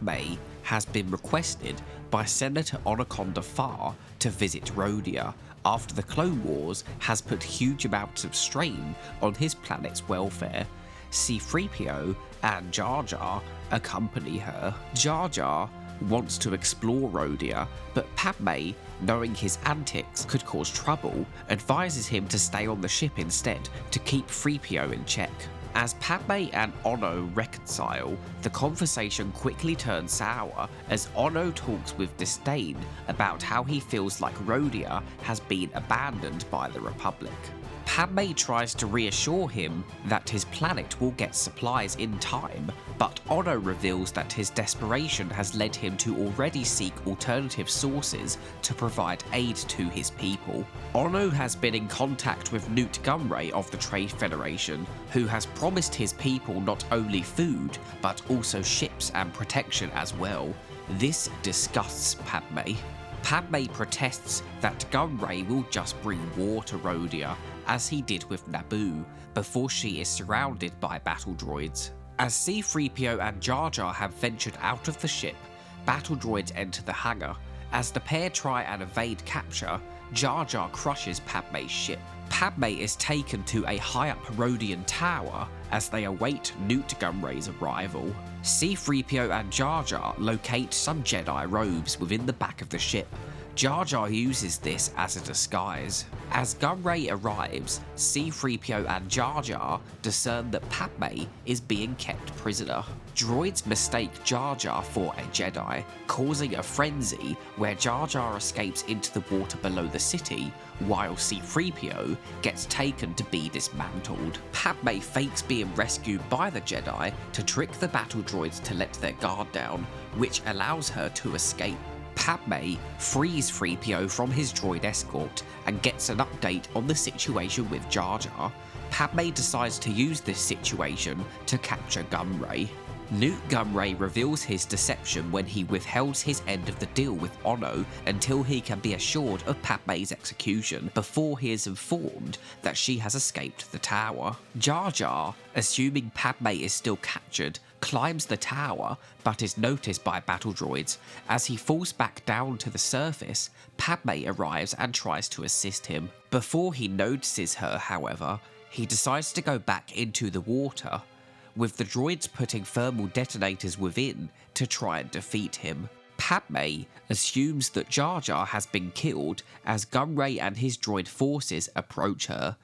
Padme has been requested by Senator Onaconda Farr to visit Rhodia after the Clone Wars has put huge amounts of strain on his planet's welfare. C-3PO and Jar Jar accompany her. Jar Jar wants to explore Rhodia, but Padme, knowing his antics could cause trouble, advises him to stay on the ship instead to keep 3PO in check. As Padme and Ono reconcile, the conversation quickly turns sour as Ono talks with disdain about how he feels like Rhodia has been abandoned by the Republic. Padme tries to reassure him that his planet will get supplies in time, but Ono reveals that his desperation has led him to already seek alternative sources to provide aid to his people. Ono has been in contact with Nute Gunray of the Trade Federation, who has promised his people not only food, but also ships and protection as well. This disgusts Padme. Padme protests that Gunray will just bring war to Rhodia, as he did with Naboo, before she is surrounded by battle droids. As C-3PO and Jar Jar have ventured out of the ship, battle droids enter the hangar. As the pair try and evade capture, Jar Jar crushes Padme's ship. Padme is taken to a high-up Rhodian tower as they await Nute Gunray's arrival. C-3PO and Jar Jar locate some Jedi robes within the back of the ship. Jar Jar uses this as a disguise. As Gunray arrives, C-3PO and Jar Jar discern that Padme is being kept prisoner. Droids mistake Jar Jar for a Jedi, causing a frenzy where Jar Jar escapes into the water below the city, while C-3PO gets taken to be dismantled. Padme fakes being rescued by the Jedi to trick the battle droids to let their guard down, which allows her to escape. Padme frees 3PO from his droid escort and gets an update on the situation with Jar Jar. Padme decides to use this situation to capture Gunray. Nute Gunray reveals his deception when he withholds his end of the deal with Ono until he can be assured of Padme's execution before he is informed that she has escaped the tower. Jar Jar, assuming Padme is still captured, climbs the tower but is noticed by battle droids. As he falls back down to the surface, Padme arrives and tries to assist him. Before he notices her, however, he decides to go back into the water, with the droids putting thermal detonators within to try and defeat him. Padme assumes that Jar Jar has been killed as Gunray and his droid forces approach her.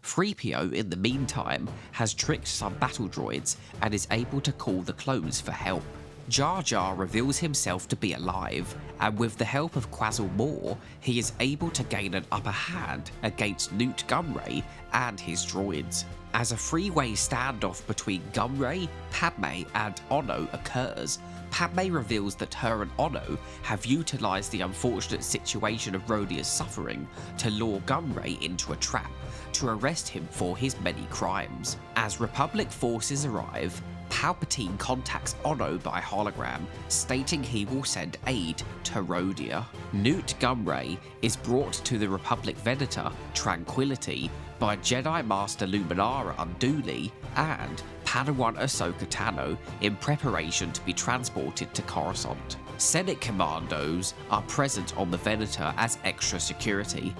3PO, in the meantime, has tricked some battle droids and is able to call the clones for help. Jar Jar reveals himself to be alive, and with the help of Quazzle Moore, he is able to gain an upper hand against Nute Gunray and his droids. As a three-way standoff between Gunray, Padme, and Ono occurs, Padme reveals that her and Ono have utilised the unfortunate situation of Rhodia's suffering to lure Gunray into a trap to arrest him for his many crimes. As Republic forces arrive, Palpatine contacts Ono by hologram, stating he will send aid to Rhodia. Nute Gunray is brought to the Republic Venator, Tranquility, by Jedi Master Luminara Unduli and Padawan Ahsoka Tano in preparation to be transported to Coruscant. Senate commandos are present on the Venator as extra security.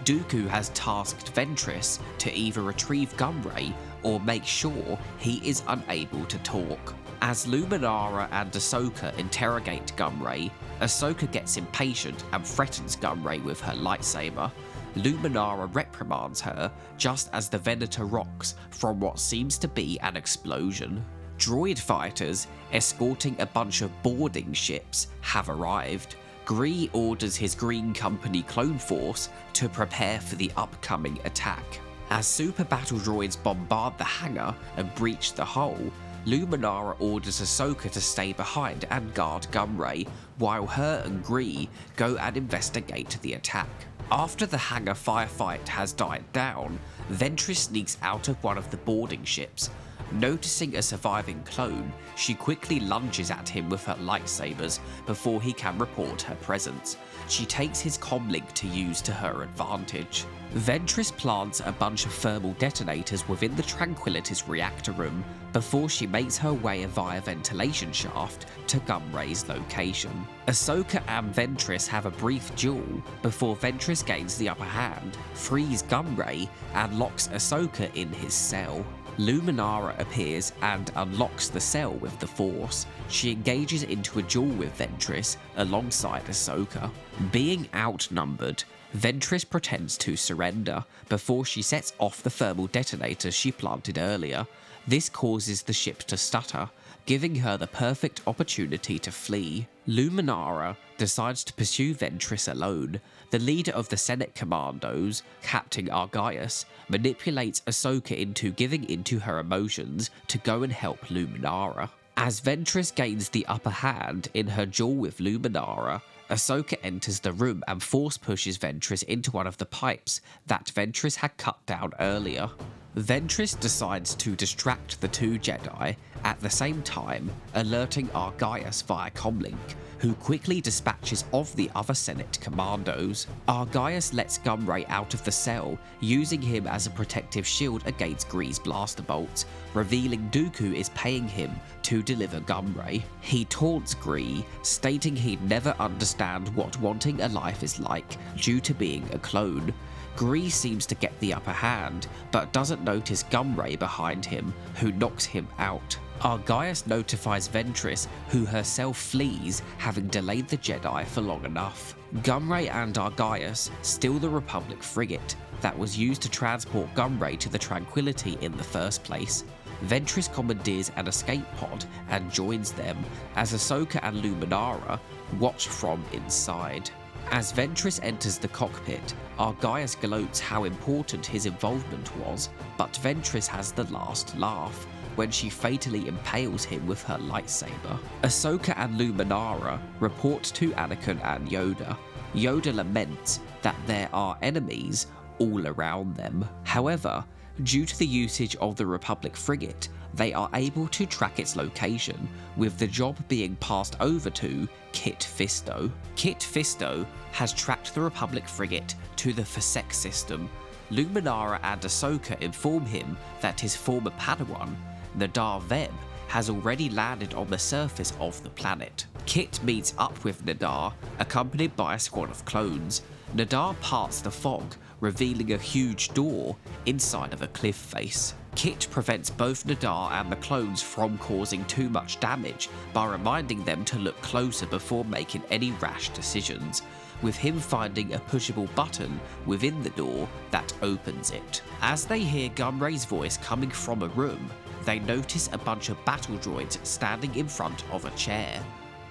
Dooku has tasked Ventress to either retrieve Gunray or make sure he is unable to talk. As Luminara and Ahsoka interrogate Gunray, Ahsoka gets impatient and threatens Gunray with her lightsaber. Luminara reprimands her just as the Venator rocks from what seems to be an explosion. Droid fighters escorting a bunch of boarding ships have arrived. Gree orders his Green Company clone force to prepare for the upcoming attack. As super battle droids bombard the hangar and breach the hull, Luminara orders Ahsoka to stay behind and guard Gunray, while her and Gree go and investigate the attack. After the hangar firefight has died down, Ventress sneaks out of one of the boarding ships. Noticing a surviving clone, she quickly lunges at him with her lightsabers before he can report her presence. She takes his comlink to use to her advantage. Ventress plants a bunch of thermal detonators within the Tranquility's reactor room before she makes her way via ventilation shaft to Gunray's location. Ahsoka and Ventress have a brief duel before Ventress gains the upper hand, frees Gunray, and locks Ahsoka in his cell. Luminara appears and unlocks the cell with the Force. She engages into a duel with Ventress alongside Ahsoka. Being outnumbered, Ventress pretends to surrender before she sets off the thermal detonators she planted earlier. This causes the ship to stutter, giving her the perfect opportunity to flee. Luminara decides to pursue Ventress alone. The leader of the Senate Commandos, Captain Argaius, manipulates Ahsoka into giving into her emotions to go and help Luminara. As Ventress gains the upper hand in her duel with Luminara, Ahsoka enters the room and force pushes Ventress into one of the pipes that Ventress had cut down earlier. Ventress decides to distract the two Jedi, at the same time alerting Argaius via comlink, who quickly dispatches of the other Senate commandos. Argaius lets Gunray out of the cell, using him as a protective shield against Gree's blaster bolts, revealing Dooku is paying him to deliver Gunray. He taunts Gree, stating he'd never understand what wanting a life is like due to being a clone. Gree seems to get the upper hand, but doesn't notice Gunray behind him, who knocks him out. Argaius notifies Ventress, who herself flees, having delayed the Jedi for long enough. Gunray and Argaius steal the Republic frigate that was used to transport Gunray to the Tranquility in the first place. Ventress commandeers an escape pod and joins them, as Ahsoka and Luminara watch from inside. As Ventress enters the cockpit, Argaius gloats how important his involvement was, but Ventress has the last laugh when she fatally impales him with her lightsaber. Ahsoka and Luminara report to Anakin and Yoda. Yoda laments that there are enemies all around them. However, due to the usage of the Republic frigate, they are able to track its location, with the job being passed over to Kit Fisto. Kit Fisto has tracked the Republic frigate to the Phasek system. Luminara and Ahsoka inform him that his former Padawan, Nadar Veb, has already landed on the surface of the planet. Kit meets up with Nadar, accompanied by a squad of clones. Nadar parts the fog, revealing a huge door inside of a cliff face. Kit prevents both Nadar and the clones from causing too much damage by reminding them to look closer before making any rash decisions, with him finding a pushable button within the door that opens it. As they hear Gunray's voice coming from a room, they notice a bunch of battle droids standing in front of a chair,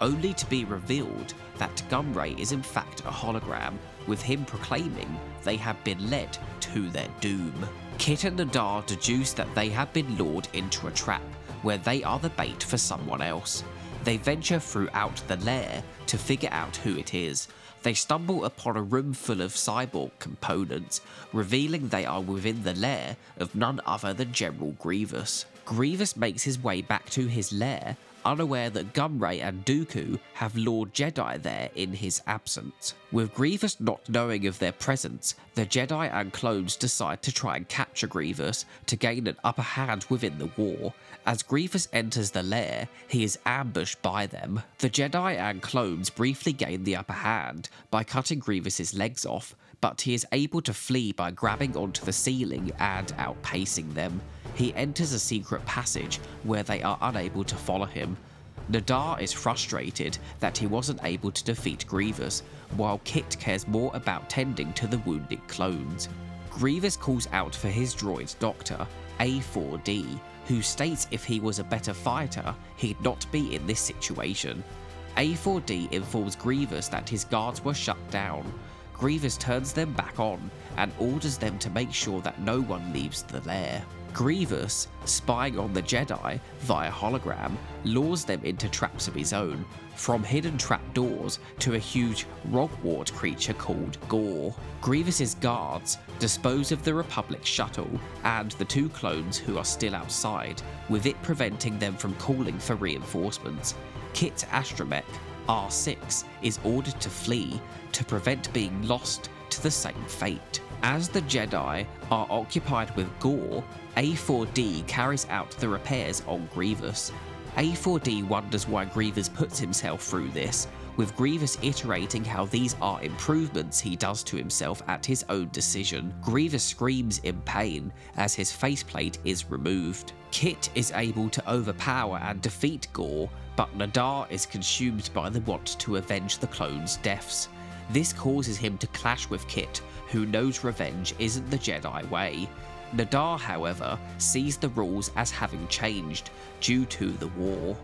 only to be revealed that Gunray is in fact a hologram, with him proclaiming they have been led to their doom. Kit and Nadar deduce that they have been lured into a trap where they are the bait for someone else. They venture throughout the lair to figure out who it is. They stumble upon a room full of cyborg components, revealing they are within the lair of none other than General Grievous. Grievous makes his way back to his lair, unaware that Gunray and Dooku have lured Jedi there in his absence. With Grievous not knowing of their presence, the Jedi and clones decide to try and capture Grievous to gain an upper hand within the war. As Grievous enters the lair, he is ambushed by them. The Jedi and clones briefly gain the upper hand by cutting Grievous's legs off, but he is able to flee by grabbing onto the ceiling and outpacing them. He enters a secret passage where they are unable to follow him. Nadar is frustrated that he wasn't able to defeat Grievous, while Kit cares more about tending to the wounded clones. Grievous calls out for his droid doctor, A4D, who states if he was a better fighter, he'd not be in this situation. A4D informs Grievous that his guards were shut down. Grievous turns them back on and orders them to make sure that no one leaves the lair. Grievous, spying on the Jedi via hologram, lures them into traps of his own, from hidden trapdoors to a huge Rogwart creature called Gore. Grievous's guards dispose of the Republic shuttle and the 2 clones who are still outside, with it preventing them from calling for reinforcements. Kit's astromech, R6, is ordered to flee to prevent being lost to the same fate. As the Jedi are occupied with Gore, A4D carries out the repairs on Grievous. A4D wonders why Grievous puts himself through this, with Grievous iterating how these are improvements he does to himself at his own decision. Grievous screams in pain as his faceplate is removed. Kit is able to overpower and defeat Gore, but Nadar is consumed by the want to avenge the clones' deaths. This causes him to clash with Kit, who knows revenge isn't the Jedi way. Nadar, however, sees the rules as having changed due to the war.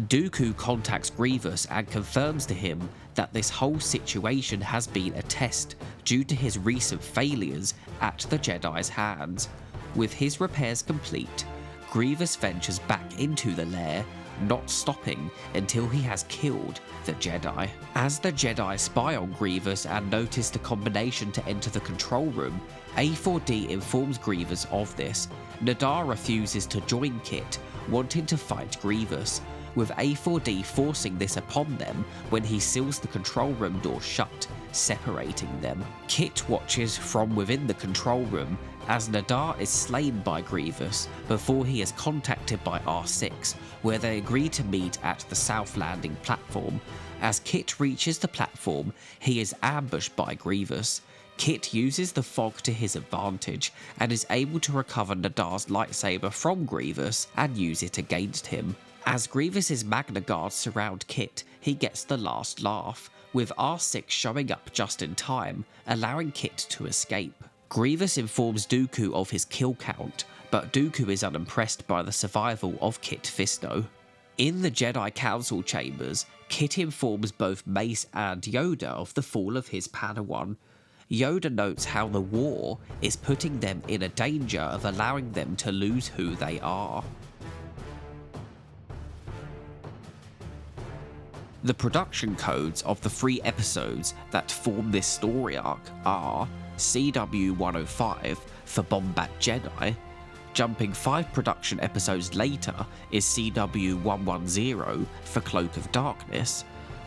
Dooku contacts Grievous and confirms to him that this whole situation has been a test due to his recent failures at the Jedi's hands. With his repairs complete, Grievous ventures back into the lair, not stopping until he has killed the Jedi. As the Jedi spy on Grievous and notice the combination to enter the control room, A4D informs Grievous of this. Nadar refuses to join Kit, wanting to fight Grievous, with A4D forcing this upon them when he seals the control room door shut, separating them. Kit watches from within the control room as Nadar is slain by Grievous before he is contacted by R6, where they agree to meet at the South Landing platform. As Kit reaches the platform, he is ambushed by Grievous. Kit uses the fog to his advantage and is able to recover Nadar's lightsaber from Grievous and use it against him. As Grievous's Magna Guards surround Kit, he gets the last laugh, with R6 showing up just in time, allowing Kit to escape. Grievous informs Dooku of his kill count, but Dooku is unimpressed by the survival of Kit Fisto. In the Jedi Council chambers, Kit informs both Mace and Yoda of the fall of his Padawan. Yoda notes how the war is putting them in a danger of allowing them to lose who they are. The production codes of the 3 episodes that form this story arc are CW105 for Bombad Jedi. Jumping 5 production episodes later is CW110 for Cloak of Darkness.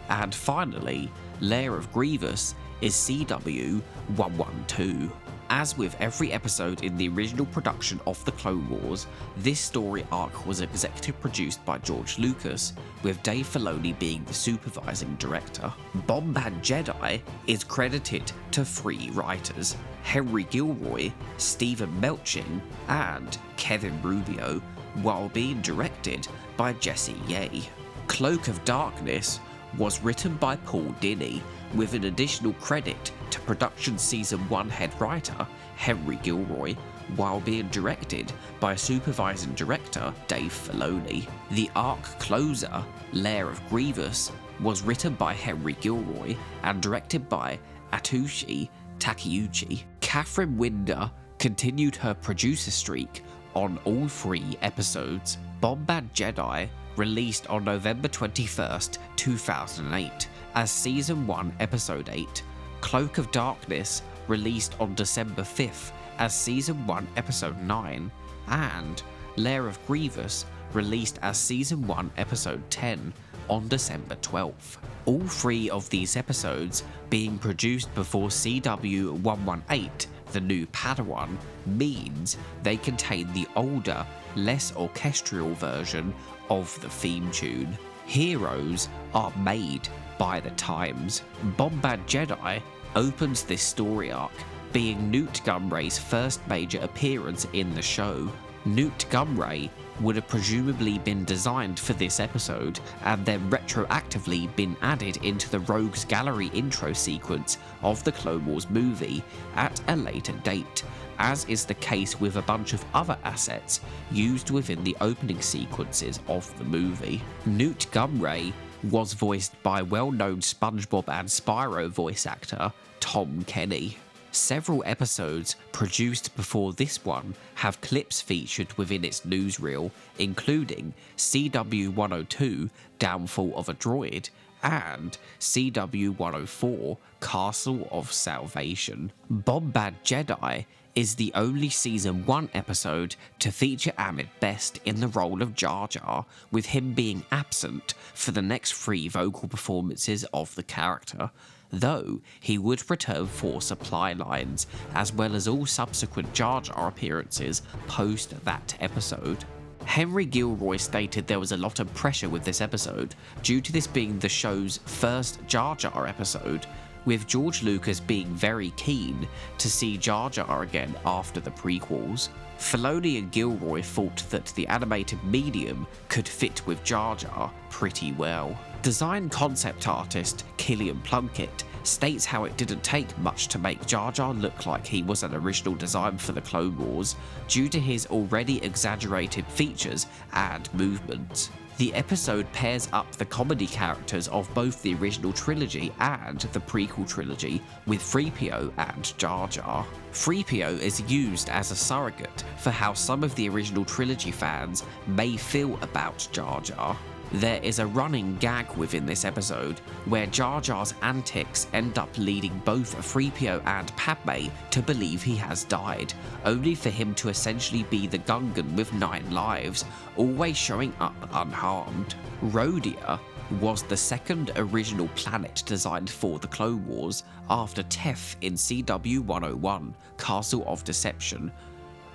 And finally, Lair of Grievous is CW112. As with every episode in the original production of The Clone Wars, this story arc was executive produced by George Lucas, with Dave Filoni being the supervising director. Bombad Jedi is credited to 3 writers, Henry Gilroy, Stephen Melching, and Kevin Rubio, while being directed by Jesse Yeh. Cloak of Darkness was written by Paul Dini, with an additional credit to production season 1 head writer Henry Gilroy, while being directed by supervising director Dave Filoni. The arc closer, Lair of Grievous, was written by Henry Gilroy and directed by Atsushi Takeuchi. Catherine Winder continued her producer streak on all 3 episodes. Bombad Jedi released on November 21st, 2008 as Season 1 Episode 8. Cloak of Darkness released on December 5th as Season 1 Episode 9, and Lair of Grievous released as Season 1 Episode 10 on December 12th. All 3 of these episodes being produced before CW118, the new Padawan, means they contain the older, less orchestral version of the theme tune. Heroes are made by the times. Bombad Jedi opens this story arc, being Nute Gunray's first major appearance in the show. Nute Gunray would have presumably been designed for this episode and then retroactively been added into the Rogues Gallery intro sequence of the Clone Wars movie at a later date, as is the case with a bunch of other assets used within the opening sequences of the movie. Nute Gunray was voiced by well-known SpongeBob and Spyro voice actor Tom Kenny. Several episodes produced before this one have clips featured within its newsreel, including CW102 Downfall of a Droid and CW104 Castle of Salvation. Bombad Jedi is the only Season 1 episode to feature Ahmed Best in the role of Jar Jar, with him being absent for the next 3 vocal performances of the character, though he would return for supply lines, as well as all subsequent Jar Jar appearances post that episode. Henry Gilroy stated there was a lot of pressure with this episode, due to this being the show's first Jar Jar episode, with George Lucas being very keen to see Jar Jar again after the prequels. Filoni and Gilroy thought that the animated medium could fit with Jar Jar pretty well. Design concept artist Killian Plunkett states how it didn't take much to make Jar Jar look like he was an original design for the Clone Wars, due to his already exaggerated features and movements. The episode pairs up the comedy characters of both the original trilogy and the prequel trilogy with 3PO and Jar Jar. 3PO is used as a surrogate for how some of the original trilogy fans may feel about Jar Jar. There is a running gag within this episode where Jar Jar's antics end up leading both 3PO and Padme to believe he has died, only for him to essentially be the Gungan with 9 lives, always showing up unharmed. Rhodia was the second original planet designed for the Clone Wars after Tef in CW101, Castle of Deception.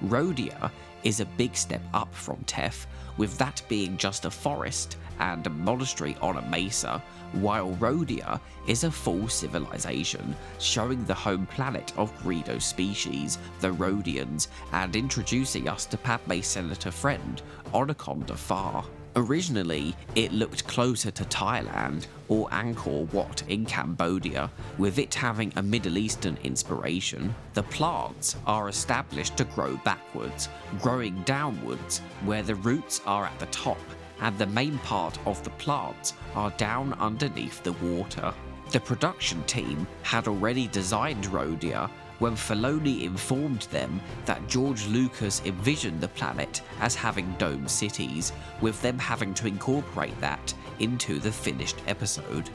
Rhodia is a big step up from Tef, with that being just a forest and a monastery on a mesa, while Rhodia is a full civilization, showing the home planet of Greedo's species, the Rhodians, and introducing us to Padme's senator friend, Anaconda Farr. Originally, it looked closer to Thailand or Angkor Wat in Cambodia, with it having a Middle Eastern inspiration. The plants are established to grow backwards, growing downwards where the roots are at the top, and the main part of the plants are down underneath the water. The production team had already designed Rhodia when Filoni informed them that George Lucas envisioned the planet as having dome cities, with them having to incorporate that into the finished episode.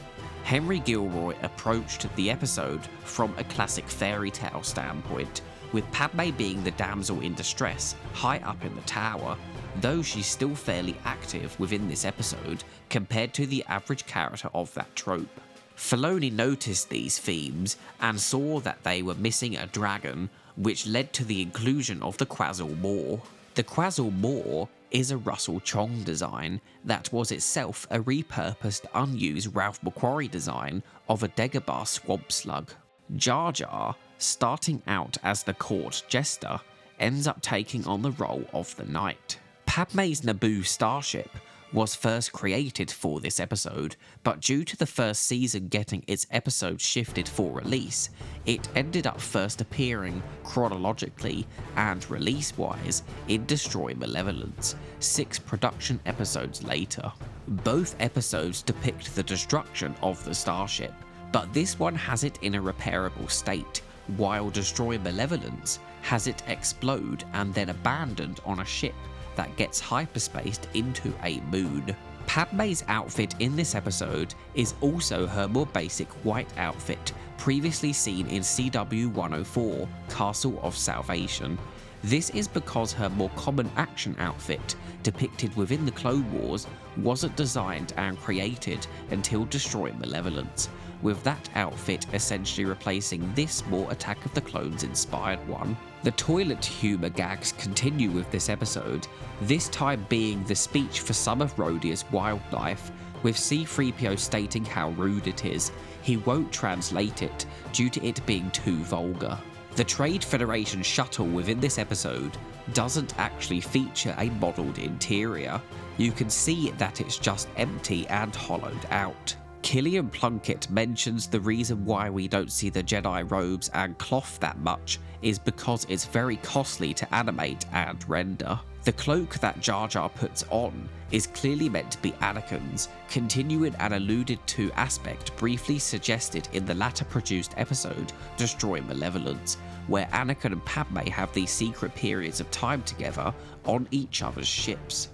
Henry Gilroy approached the episode from a classic fairy tale standpoint, with Padme being the damsel in distress high up in the tower, though she's still fairly active within this episode compared to the average character of that trope. Filoni noticed these themes and saw that they were missing a dragon, which led to the inclusion of the Quazzle Maw. The Quazzle Maw is a Russell Chong design that was itself a repurposed, unused Ralph McQuarrie design of a Dagobah swamp slug. Jar Jar, starting out as the court jester, ends up taking on the role of the knight. Padme's Naboo starship was first created for this episode, but due to the first season getting its episodes shifted for release, it ended up first appearing chronologically and release-wise in Destroy Malevolence, 6 production episodes later. Both episodes depict the destruction of the starship, but this one has it in a repairable state, while Destroy Malevolence has it explode and then abandoned on a ship that gets hyperspaced into a moon. Padme's outfit in this episode is also her more basic white outfit previously seen in CW104, Castle of Salvation. This is because her more common action outfit, depicted within the Clone Wars, wasn't designed and created until Destroy Malevolence, with that outfit essentially replacing this more Attack of the Clones inspired one. The toilet humour gags continue with this episode, this time being the speech for some of Rhodia's wildlife, with C-3PO stating how rude it is. He won't translate it due to it being too vulgar. The Trade Federation shuttle within this episode doesn't actually feature a modelled interior. You can see that it's just empty and hollowed out. Killian Plunkett mentions the reason why we don't see the Jedi robes and cloth that much is because it's very costly to animate and render. The cloak that Jar Jar puts on is clearly meant to be Anakin's, continuing an alluded to aspect briefly suggested in the latter produced episode Destroy Malevolence, where Anakin and Padme have these secret periods of time together on each other's ships.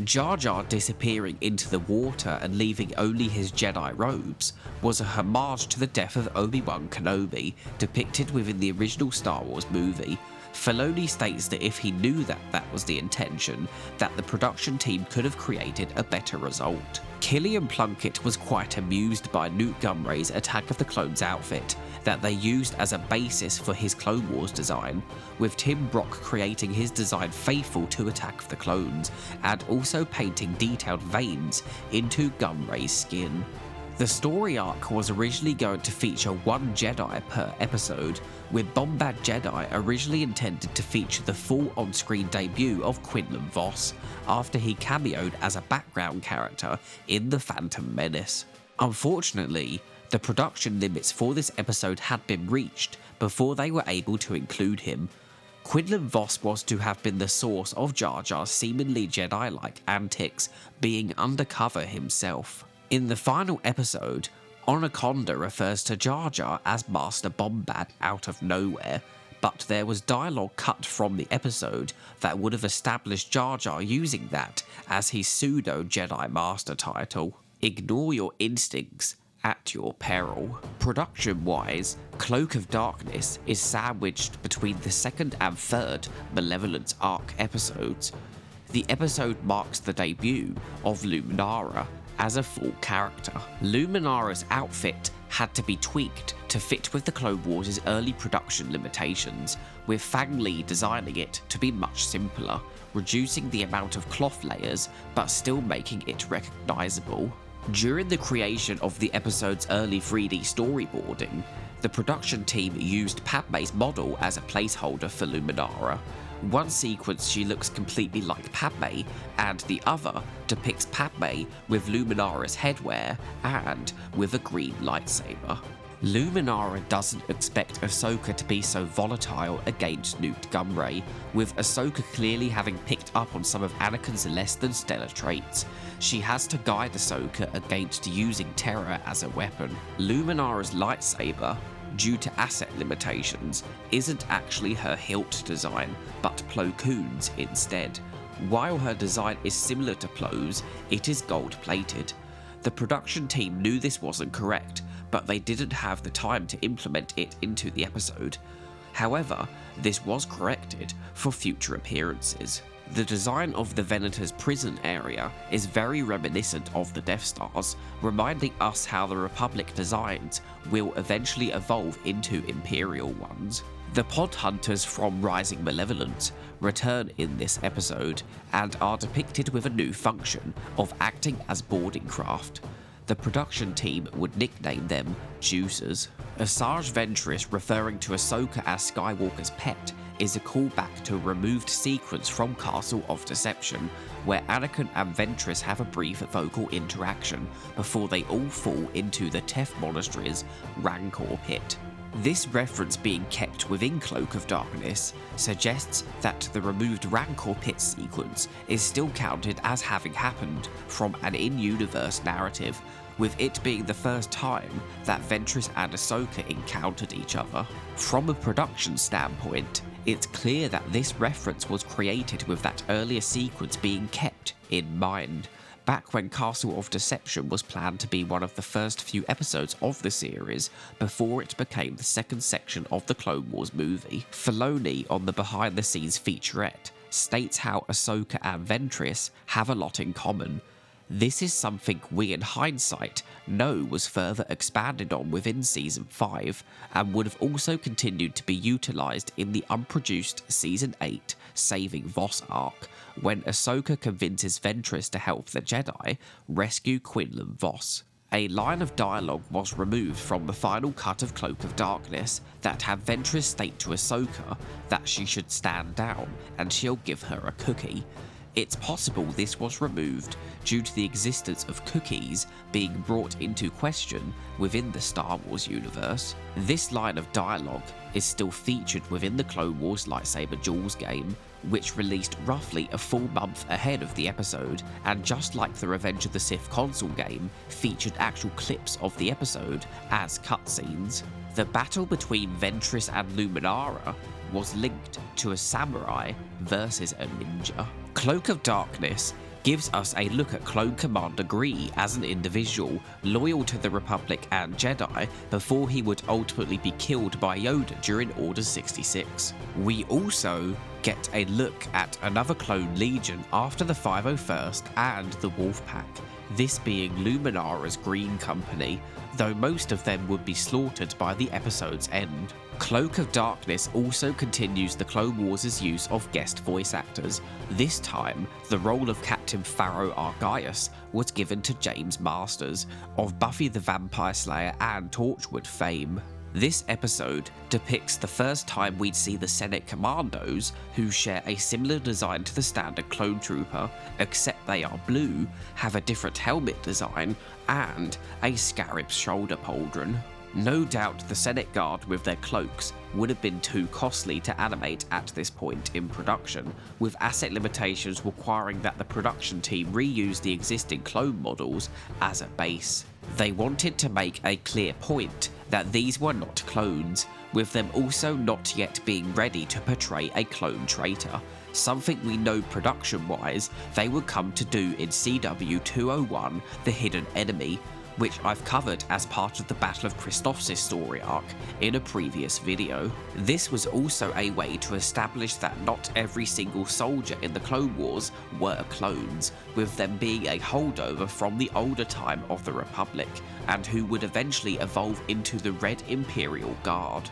Jar Jar disappearing into the water and leaving only his Jedi robes was a homage to the death of Obi-Wan Kenobi, depicted within the original Star Wars movie. Filoni states that if he knew that that was the intention, that the production team could have created a better result. Killian Plunkett was quite amused by Nute Gunray's Attack of the Clones outfit that they used as a basis for his Clone Wars design, with Tim Brock creating his design faithful to Attack of the Clones, and also painting detailed veins into Gunray's skin. The story arc was originally going to feature one Jedi per episode, with Bombad Jedi originally intended to feature the full on-screen debut of Quinlan Vos, after he cameoed as a background character in The Phantom Menace. Unfortunately, the production limits for this episode had been reached before they were able to include him. Quinlan Vos was to have been the source of Jar Jar's seemingly Jedi-like antics, being undercover himself. In the final episode, Anaconda refers to Jar Jar as Master Bombad out of nowhere, but there was dialogue cut from the episode that would have established Jar Jar using that as his pseudo-Jedi Master title. Ignore your instincts at your peril. Production-wise, Cloak of Darkness is sandwiched between the second and third Malevolence arc episodes. The episode marks the debut of Luminara as a full character. Luminara's outfit had to be tweaked to fit with the Clone Wars' early production limitations, with Fang Lee designing it to be much simpler, reducing the amount of cloth layers but still making it recognisable. During the creation of the episode's early 3D storyboarding, the production team used Padme's model as a placeholder for Luminara. One sequence she looks completely like Padme, and the other depicts Padme with Luminara's headwear and with a green lightsaber. Luminara doesn't expect Ahsoka to be so volatile against Nute Gunray, with Ahsoka clearly having picked up on some of Anakin's less than stellar traits. She has to guide Ahsoka against using terror as a weapon. Luminara's lightsaber, due to asset limitations, isn't actually her hilt design, but Plo Koon's instead. While her design is similar to Plo's, it is gold-plated. The production team knew this wasn't correct, but they didn't have the time to implement it into the episode. However, this was corrected for future appearances. The design of the Venator's prison area is very reminiscent of the Death Stars, reminding us how the Republic designs will eventually evolve into Imperial ones. The Pod Hunters from Rising Malevolence return in this episode and are depicted with a new function of acting as boarding craft. The production team would nickname them Juicers. Asajj Ventress referring to Ahsoka as Skywalker's pet is a callback to a removed sequence from Castle of Deception, where Anakin and Ventress have a brief vocal interaction before they all fall into the Teth Monastery's Rancor pit. This reference being kept within Cloak of Darkness suggests that the removed Rancor pit sequence is still counted as having happened from an in-universe narrative, with it being the first time that Ventress and Ahsoka encountered each other. From a production standpoint, it's clear that this reference was created with that earlier sequence being kept in mind, back when Castle of Deception was planned to be one of the first few episodes of the series before it became the second section of the Clone Wars movie. Filoni, on the behind-the-scenes featurette, states how Ahsoka and Ventress have a lot in common. This is something we in hindsight know was further expanded on within Season 5 and would have also continued to be utilised in the unproduced Season 8 Saving Vos arc, when Ahsoka convinces Ventress to help the Jedi rescue Quinlan Vos. A line of dialogue was removed from the final cut of Cloak of Darkness that had Ventress state to Ahsoka that she should stand down and she'll give her a cookie. It's possible this was removed due to the existence of cookies being brought into question within the Star Wars universe. This line of dialogue is still featured within the Clone Wars Lightsaber Duels game, which released roughly a full month ahead of the episode, and just like the Revenge of the Sith console game, featured actual clips of the episode as cutscenes. The battle between Ventress and Luminara was linked to a samurai versus a ninja. Cloak of Darkness gives us a look at Clone Commander Gree as an individual loyal to the Republic and Jedi before he would ultimately be killed by Yoda during Order 66. We also get a look at another Clone Legion after the 501st and the Wolfpack, this being Luminara's Green Company, though most of them would be slaughtered by the episode's end. Cloak of Darkness also continues the Clone Wars' use of guest voice actors. This time, the role of Captain Pharaoh Argaius was given to James Masters, of Buffy the Vampire Slayer and Torchwood fame. This episode depicts the first time we'd see the Senate Commandos, who share a similar design to the standard clone trooper, except they are blue, have a different helmet design, and a Scarab's shoulder pauldron. No doubt the Senate Guard with their cloaks would have been too costly to animate at this point in production, with asset limitations requiring that the production team reuse the existing clone models as a base. They wanted to make a clear point that these were not clones, with them also not yet being ready to portray a clone traitor, something we know production-wise they would come to do in CW 201, The Hidden Enemy, which I've covered as part of the Battle of Christophsis story arc in a previous video. This was also a way to establish that not every single soldier in the Clone Wars were clones, with them being a holdover from the older time of the Republic, and who would eventually evolve into the Red Imperial Guard.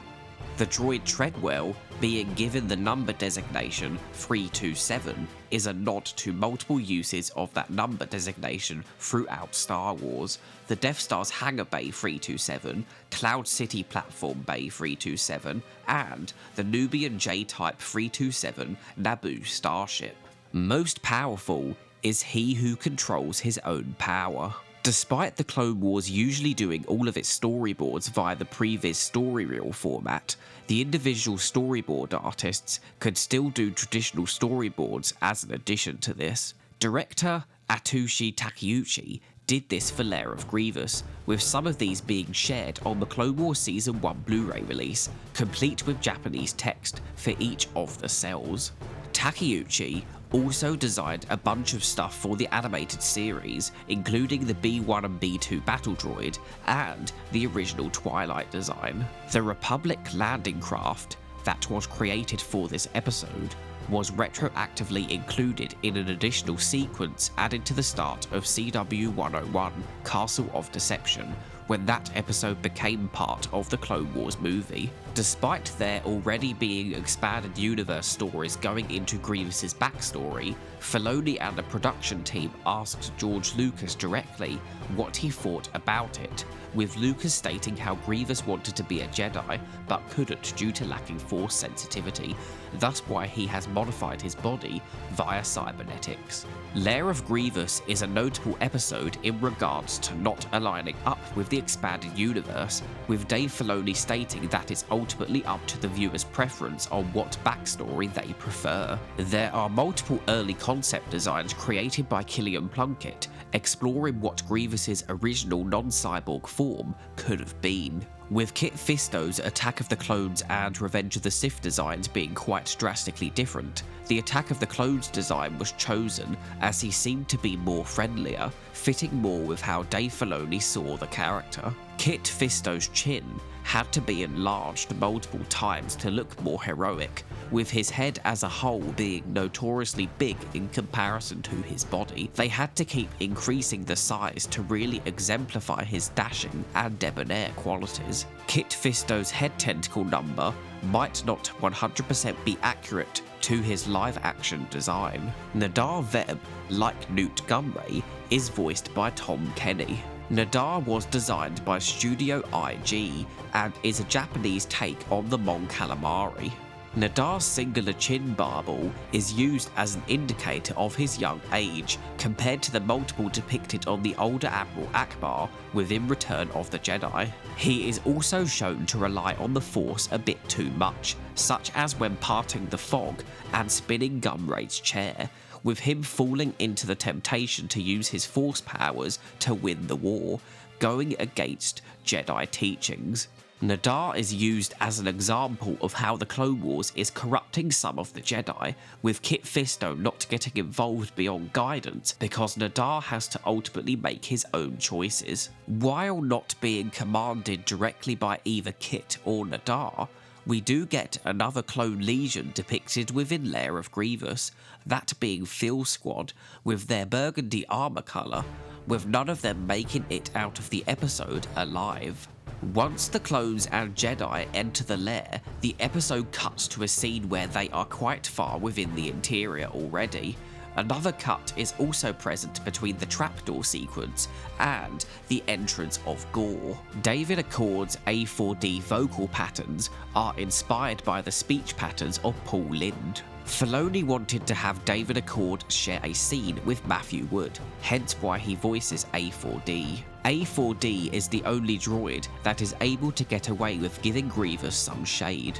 The droid Treadwell being given the number designation 327 is a nod to multiple uses of that number designation throughout Star Wars. The Death Star's Hangar Bay 327, Cloud City Platform Bay 327, and the Nubian J-Type 327 Naboo starship. Most powerful is he who controls his own power. Despite the Clone Wars usually doing all of its storyboards via the previous story reel format, the individual storyboard artists could still do traditional storyboards as an addition to this. Director Atsushi Takeuchi did this for Lair of Grievous, with some of these being shared on the Clone Wars Season 1 Blu-ray release, complete with Japanese text for each of the cells. Takeuchi also designed a bunch of stuff for the animated series, including the B1 and B2 battle droid and the original Twilight design. The Republic landing craft that was created for this episode was retroactively included in an additional sequence added to the start of CW 101, Castle of Deception, when that episode became part of the Clone Wars movie. Despite there already being expanded universe stories going into Grievous's backstory, Filoni and the production team asked George Lucas directly what he thought about it, with Lucas stating how Grievous wanted to be a Jedi but couldn't due to lacking Force sensitivity, thus why he has modified his body via cybernetics. Lair of Grievous is a notable episode in regards to not aligning up with the expanded universe, with Dave Filoni stating that it's ultimately up to the viewer's preference on what backstory they prefer. There are multiple early concept designs created by Killian Plunkett, exploring what Grievous's original non-cyborg form could have been, with Kit Fisto's Attack of the Clones and Revenge of the Sith designs being quite drastically different. The Attack of the Clones design was chosen as he seemed to be more friendlier, fitting more with how Dave Filoni saw the character. Kit Fisto's chin had to be enlarged multiple times to look more heroic, with his head as a whole being notoriously big in comparison to his body. They had to keep increasing the size to really exemplify his dashing and debonair qualities. Kit Fisto's head tentacle number might not 100% be accurate to his live-action design. Nadar Veb, like Nute Gunray, is voiced by Tom Kenny. Nadar was designed by Studio IG and is a Japanese take on the Mon Calamari. Nadar's singular chin barbel is used as an indicator of his young age, compared to the multiple depicted on the older Admiral Akbar within Return of the Jedi. He is also shown to rely on the Force a bit too much, such as when parting the fog and spinning Gunray's chair, with him falling into the temptation to use his Force powers to win the war, going against Jedi teachings. Nadar is used as an example of how the Clone Wars is corrupting some of the Jedi, with Kit Fisto not getting involved beyond guidance because Nadar has to ultimately make his own choices. While not being commanded directly by either Kit or Nadar, we do get another clone legion depicted within Lair of Grievous, that being Phil Squad, with their burgundy armour colour, with none of them making it out of the episode alive. Once the clones and Jedi enter the lair, the episode cuts to a scene where they are quite far within the interior already. Another cut is also present between the trapdoor sequence and the entrance of Gore. David Accord's A4D vocal patterns are inspired by the speech patterns of Paul Lind. Filoni wanted to have David Accord share a scene with Matthew Wood, hence why he voices A4D. A4D is the only droid that is able to get away with giving Grievous some shade.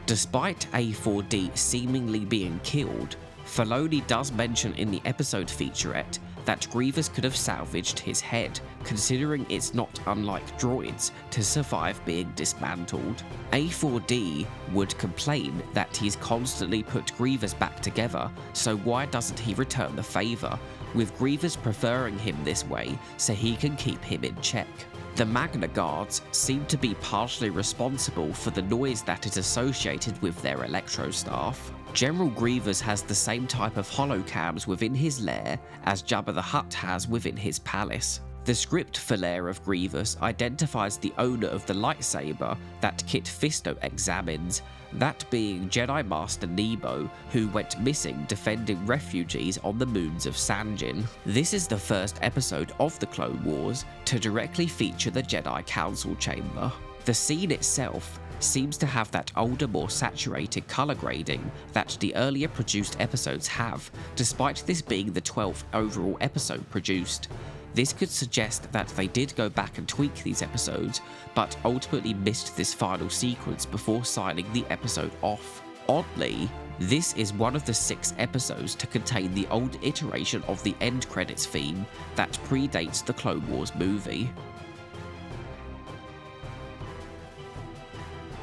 Despite A4D seemingly being killed, Filoni does mention in the episode featurette that Grievous could have salvaged his head, considering it's not unlike droids to survive being dismantled. A4D would complain that he's constantly put Grievous back together, so why doesn't he return the favour, with Grievous preferring him this way so he can keep him in check. The Magna Guards seem to be partially responsible for the noise that is associated with their electro staff. General Grievous has the same type of holocams within his lair as Jabba the Hutt has within his palace. The script for Lair of Grievous identifies the owner of the lightsaber that Kit Fisto examines, that being Jedi Master Nebo, who went missing defending refugees on the moons of Sanjin. This is the first episode of the Clone Wars to directly feature the Jedi Council Chamber. The scene itself seems to have that older, more saturated colour grading that the earlier produced episodes have, despite this being the 12th overall episode produced. This could suggest that they did go back and tweak these episodes, but ultimately missed this final sequence before signing the episode off. Oddly, this is one of the 6 episodes to contain the old iteration of the end credits theme that predates the Clone Wars movie.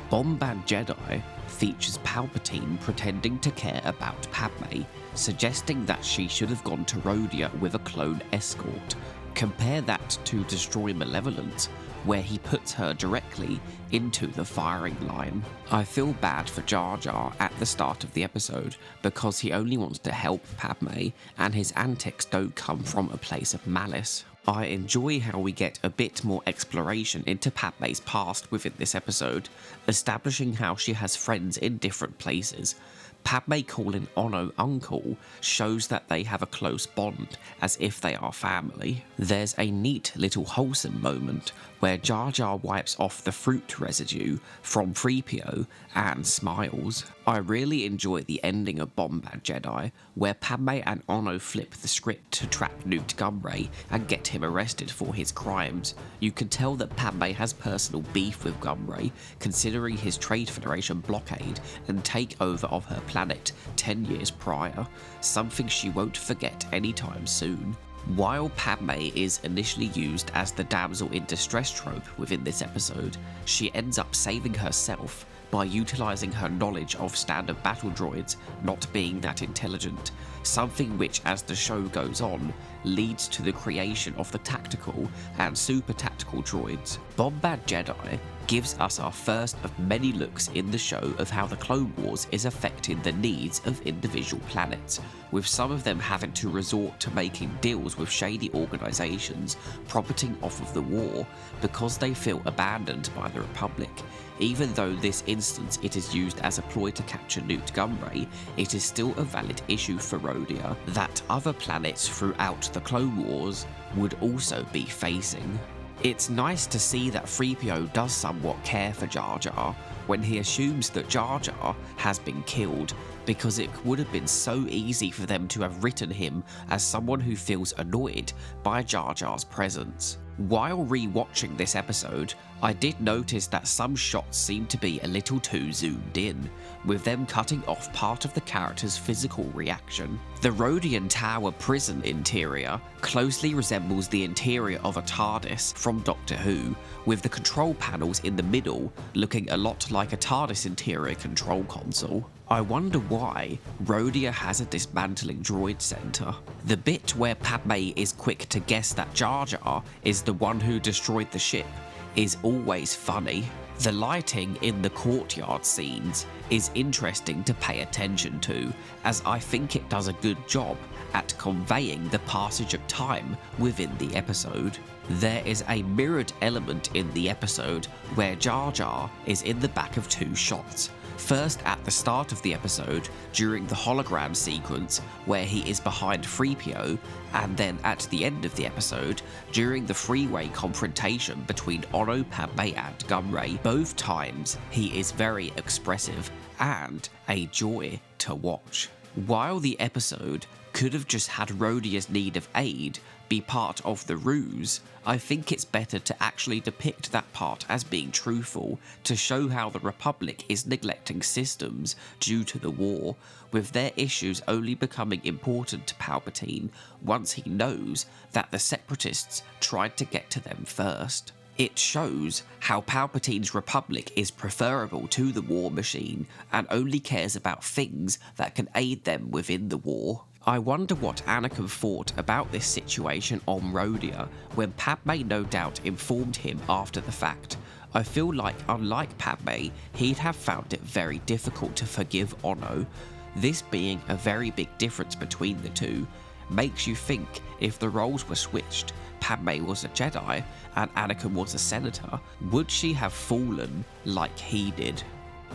Bombad Jedi features Palpatine pretending to care about Padme, suggesting that she should have gone to Rhodia with a clone escort. Compare that to Destroy Malevolence, where he puts her directly into the firing line. I feel bad for Jar Jar at the start of the episode because he only wants to help Padme and his antics don't come from a place of malice. I enjoy how we get a bit more exploration into Padme's past within this episode, establishing how she has friends in different places. Padme calling Ono uncle shows that they have a close bond, as if they are family. There's a neat little wholesome moment where Jar Jar wipes off the fruit residue from 3PO and smiles. I really enjoy the ending of Bombad Jedi, where Padme and Ono flip the script to trap Nute Gunray and get him arrested for his crimes. You can tell that Padme has personal beef with Gunray, considering his Trade Federation blockade and takeover of her planet 10 years prior, something she won't forget anytime soon. While Padme is initially used as the damsel in distress trope within this episode, she ends up saving herself by utilising her knowledge of standard battle droids not being that intelligent, something which, as the show goes on, leads to the creation of the tactical and super tactical droids. Bombad Jedi gives us our first of many looks in the show of how the Clone Wars is affecting the needs of individual planets, with some of them having to resort to making deals with shady organisations profiting off of the war because they feel abandoned by the Republic. Even though this instance it is used as a ploy to capture Nute Gunray, it is still a valid issue for Rhodia that other planets throughout the Clone Wars would also be facing. It's nice to see that 3PO does somewhat care for Jar Jar, when he assumes that Jar Jar has been killed, because it would have been so easy for them to have written him as someone who feels annoyed by Jar Jar's presence. While re-watching this episode, I did notice that some shots seemed to be a little too zoomed in, with them cutting off part of the character's physical reaction. The Rodian Tower prison interior closely resembles the interior of a TARDIS from Doctor Who, with the control panels in the middle looking a lot like a TARDIS interior control console. I wonder why Rhodia has a dismantling droid center. The bit where Padme is quick to guess that Jar Jar is the one who destroyed the ship is always funny. The lighting in the courtyard scenes is interesting to pay attention to, as I think it does a good job at conveying the passage of time within the episode. There is a mirrored element in the episode where Jar Jar is in the back of two shots. First at the start of the episode, during the hologram sequence where he is behind 3PO, and then at the end of the episode, during the freeway confrontation between Ono, Padme and Gunray. Both times, he is very expressive and a joy to watch. While the episode could have just had Rhodia's need of aid be part of the ruse, I think it's better to actually depict that part as being truthful, to show how the Republic is neglecting systems due to the war, with their issues only becoming important to Palpatine once he knows that the Separatists tried to get to them first. It shows how Palpatine's Republic is preferable to the war machine and only cares about things that can aid them within the war. I wonder what Anakin thought about this situation on Rhodia when Padme no doubt informed him after the fact. I feel like, unlike Padme, he'd have found it very difficult to forgive Ono. This being a very big difference between the two makes you think, if the roles were switched, Padme was a Jedi and Anakin was a senator, would she have fallen like he did?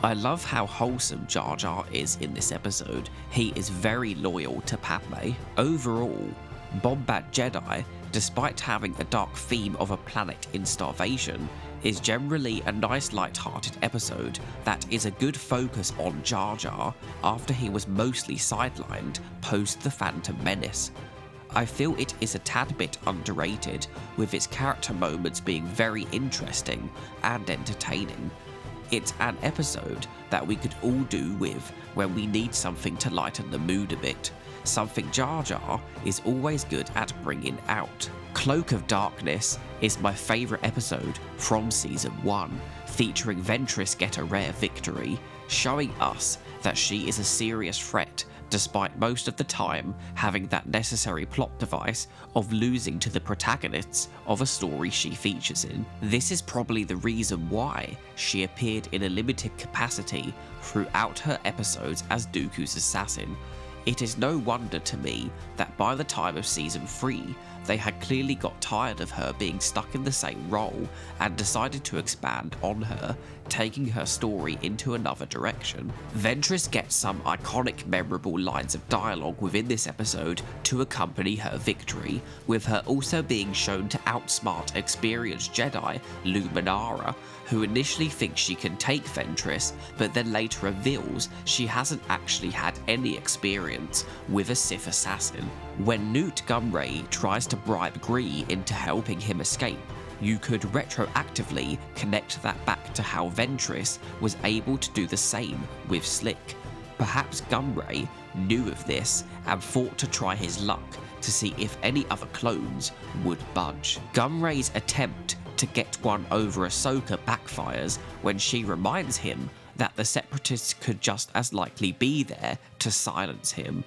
I love how wholesome Jar Jar is in this episode. He is very loyal to Padme. Overall, Bombad Jedi, despite having a dark theme of a planet in starvation, is generally a nice light-hearted episode that is a good focus on Jar Jar after he was mostly sidelined post The Phantom Menace. I feel it is a tad bit underrated, with its character moments being very interesting and entertaining. It's an episode that we could all do with when we need something to lighten the mood a bit, something Jar Jar is always good at bringing out. Cloak of Darkness is my favourite episode from Season 1, featuring Ventress get a rare victory, showing us that she is a serious threat despite most of the time having that necessary plot device of losing to the protagonists of a story she features in. This is probably the reason why she appeared in a limited capacity throughout her episodes as Dooku's assassin. It is no wonder to me that by the time of Season 3, they had clearly got tired of her being stuck in the same role and decided to expand on her, taking her story into another direction. Ventress gets some iconic, memorable lines of dialogue within this episode to accompany her victory, with her also being shown to outsmart experienced Jedi Luminara, who initially thinks she can take Ventress, but then later reveals she hasn't actually had any experience with a Sith assassin. When Nute Gunray tries to bribe Gree into helping him escape, you could retroactively connect that back to how Ventress was able to do the same with Slick. Perhaps Gunray knew of this and thought to try his luck to see if any other clones would budge. Gunray's attempt to get one over Ahsoka backfires when she reminds him that the Separatists could just as likely be there to silence him.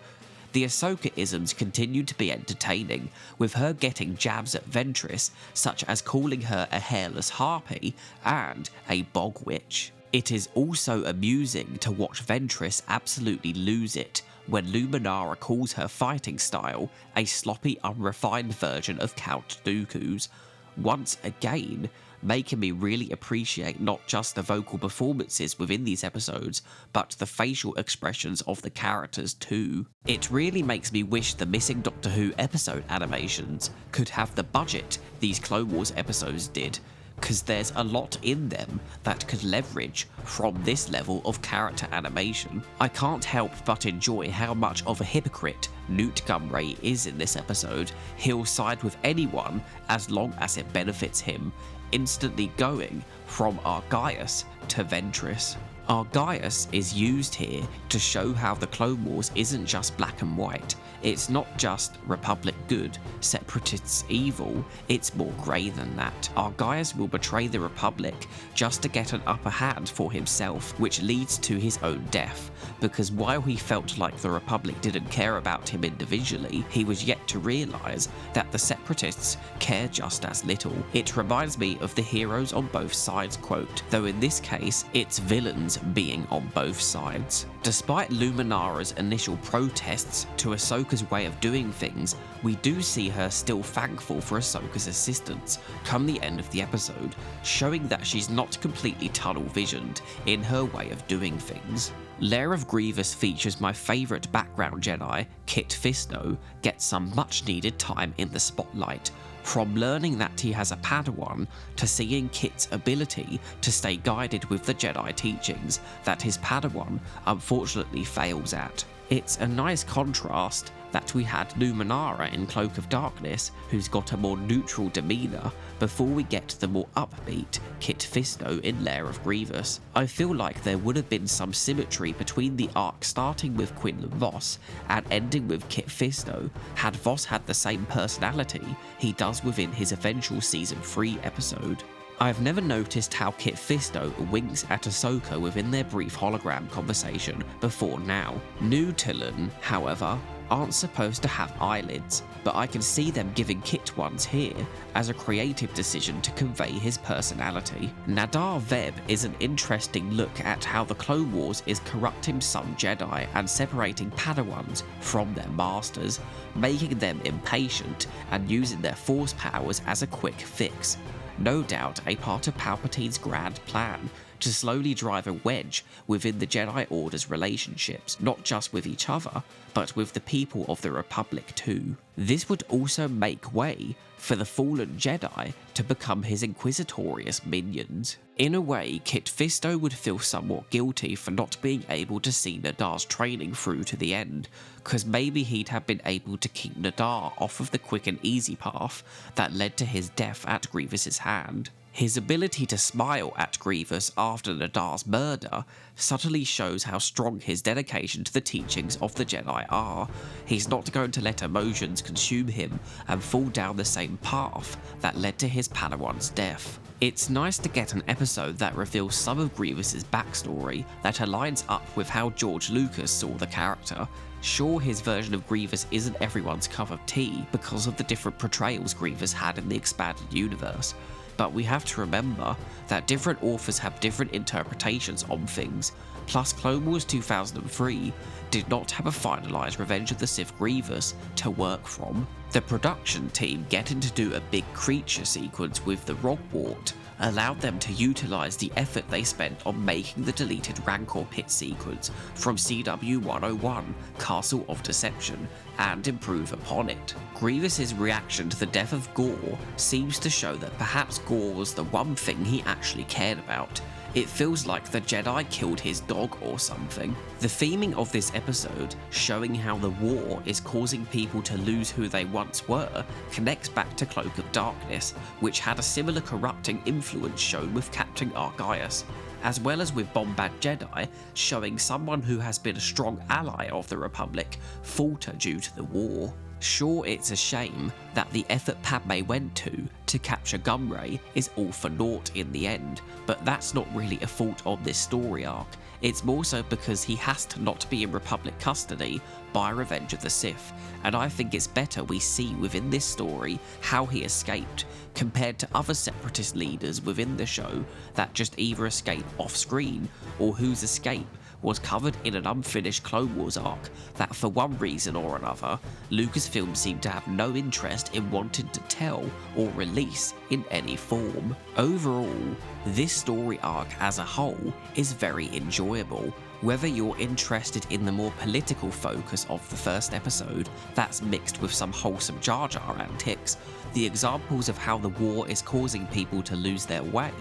The Ahsoka-isms continue to be entertaining, with her getting jabs at Ventress, such as calling her a hairless harpy and a bog witch. It is also amusing to watch Ventress absolutely lose it when Luminara calls her fighting style a sloppy, unrefined version of Count Dooku's, once again making me really appreciate not just the vocal performances within these episodes, but the facial expressions of the characters too. It really makes me wish the missing Doctor Who episode animations could have the budget these Clone Wars episodes did, because there's a lot in them that could leverage from this level of character animation. I can't help but enjoy how much of a hypocrite Nute Gunray is in this episode. He'll side with anyone as long as it benefits him, instantly going from Argaius to Ventress. Argaius is used here to show how the Clone Wars isn't just black and white. It's not just Republic good, Separatists evil, it's more grey than that. Argaius will betray the Republic just to get an upper hand for himself, which leads to his own death, because while he felt like the Republic didn't care about him individually, he was yet to realise that the Separatists care just as little. It reminds me of the heroes on both sides quote, though in this case, it's villains being on both sides. Despite Luminara's initial protests to Ahsoka's way of doing things, we do see her still thankful for Ahsoka's assistance come the end of the episode, showing that she's not completely tunnel-visioned in her way of doing things. Lair of Grievous features my favourite background Jedi, Kit Fisto, gets some much needed time in the spotlight. From learning that he has a Padawan, to seeing Kit's ability to stay guided with the Jedi teachings that his Padawan unfortunately fails at. It's a nice contrast that we had Luminara in Cloak of Darkness, who's got a more neutral demeanour, before we get the more upbeat Kit Fisto in Lair of Grievous. I feel like there would have been some symmetry between the arc starting with Quinlan Vos and ending with Kit Fisto had Vos had the same personality he does within his eventual Season 3 episode. I've never noticed how Kit Fisto winks at Ahsoka within their brief hologram conversation before now. New Tillen, however, aren't supposed to have eyelids, but I can see them giving Kit ones here as a creative decision to convey his personality. Nadar Veb is an interesting look at how the Clone Wars is corrupting some Jedi and separating Padawans from their masters, making them impatient and using their Force powers as a quick fix. No doubt a part of Palpatine's grand plan to slowly drive a wedge within the Jedi Order's relationships, not just with each other, but with the people of the Republic too. This would also make way for the fallen Jedi to become his inquisitorious minions. In a way, Kit Fisto would feel somewhat guilty for not being able to see Nadar's training through to the end, cause maybe he'd have been able to keep Nadar off of the quick and easy path that led to his death at Grievous's hand. His ability to smile at Grievous after Nadar's murder subtly shows how strong his dedication to the teachings of the Jedi are. He's not going to let emotions consume him and fall down the same path that led to his Padawan's death. It's nice to get an episode that reveals some of Grievous's backstory that aligns up with how George Lucas saw the character. Sure, his version of Grievous isn't everyone's cup of tea because of the different portrayals Grievous had in the expanded universe, but we have to remember that different authors have different interpretations on things, plus Clone Wars 2003 did not have a finalised Revenge of the Sith Grievous to work from. The production team getting to do a big creature sequence with the Rogwart allowed them to utilise the effort they spent on making the deleted Rancor pit sequence from CW101, Castle of Deception, and improve upon it. Grievous's reaction to the death of Gore seems to show that perhaps Gore was the one thing he actually cared about. It feels like the Jedi killed his dog or something. The theming of this episode, showing how the war is causing people to lose who they once were, connects back to Cloak of Darkness, which had a similar corrupting influence shown with Captain Argaius, as well as with Bombad Jedi, showing someone who has been a strong ally of the Republic falter due to the war. Sure, it's a shame that the effort Padme went to capture Gunray is all for naught in the end, but that's not really a fault on this story arc. It's more so because he has to not be in Republic custody by Revenge of the Sith, and I think it's better we see within this story how he escaped, compared to other Separatist leaders within the show that just either escape off screen, or whose escape was covered in an unfinished Clone Wars arc that for one reason or another, Lucasfilm seemed to have no interest in wanting to tell or release in any form. Overall, this story arc as a whole is very enjoyable. Whether you're interested in the more political focus of the first episode that's mixed with some wholesome Jar Jar antics, The examples of how the war is causing people to lose their way,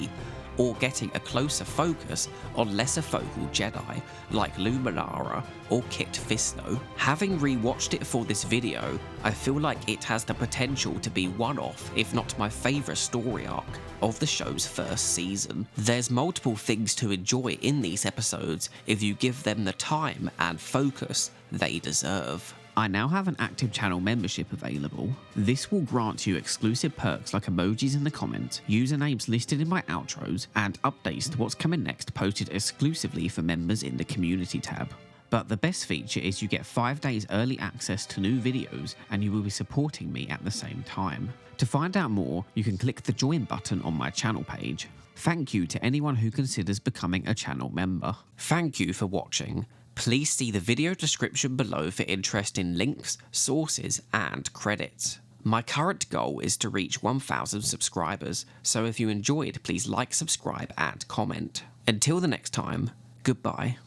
or getting a closer focus on lesser focal Jedi like Luminara or Kit Fisto. Having rewatched it for this video, I feel like it has the potential to be one of, if not my favourite story arc of the show's first season. There's multiple things to enjoy in these episodes if you give them the time and focus they deserve. I now have an active channel membership available. This will grant you exclusive perks like emojis in the comments, usernames listed in my outros, and updates to what's coming next posted exclusively for members in the community tab. But the best feature is you get 5 days early access to new videos, and you will be supporting me at the same time. To find out more, you can click the join button on my channel page. Thank you to anyone who considers becoming a channel member. Thank you for watching. Please see the video description below for interesting links, sources, and credits. My current goal is to reach 1,000 subscribers, so if you enjoyed, please like, subscribe, and comment. Until the next time, goodbye.